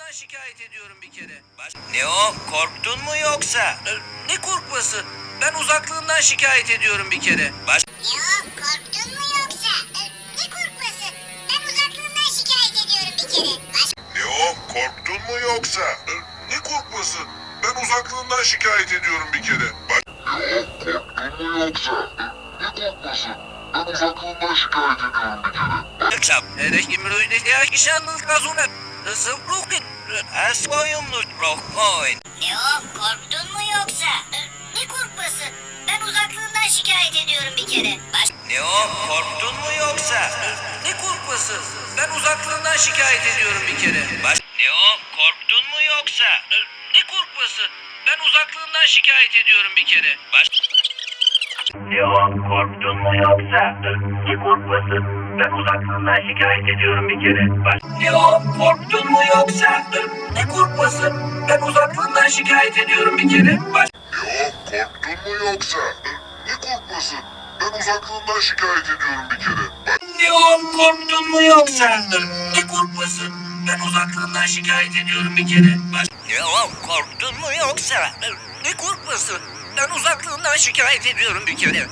uzaklığından şikayet ediyorum bir kere. Ne o? Korktun mu yoksa? Ne korkması? Ben uzaklığından şikayet ediyorum bir kere. Ne o, korktun mu yoksa? Ne korkması? Ben uzaklığından şikayet ediyorum bir kere. Ne o? Korktun mu yoksa? Ne korkması? Ben uzaklığından şikayet ediyorum bir kere. Ne o? Korktun mu yoksa? Ne korkması? Ben uzaklığından şikayet ediyorum bir kere. Yoksa Ya kişanlık kazuna. Sıvrukin. Asboyumlu Rohkoin. Ne o, korktun mu yoksa? Ne korkması? Ben uzaklığından şikayet ediyorum bir kere. Ne o? Korktun mu yoksa? Ne korkması? Ben uzaklığından şikayet ediyorum bir kere. Ne o? Korktun mu yoksa? Ne korkması? Ben uzaklığından şikayet ediyorum bir kere. Ne o? Korktun mu yoksa? Ne korkması? Ben uzaklığından şikayet ediyorum bir kere. Ne o? Korktun mu yoksa? Ne korkması? Ben uzaklığından şikayet ediyorum bir kere. Ne o? Korktun mu yoksa? Ne korkması? Ben uzaklığından şikayet ediyorum bir kere. Ne o? Korktun mu yoksa? Ne korkması? Ben uzaklığından şikayet ediyorum bir kere. Ne o? Korktun mu yoksa? Ne korkması? Ben uzaklığından şikayet ediyorum bir kere.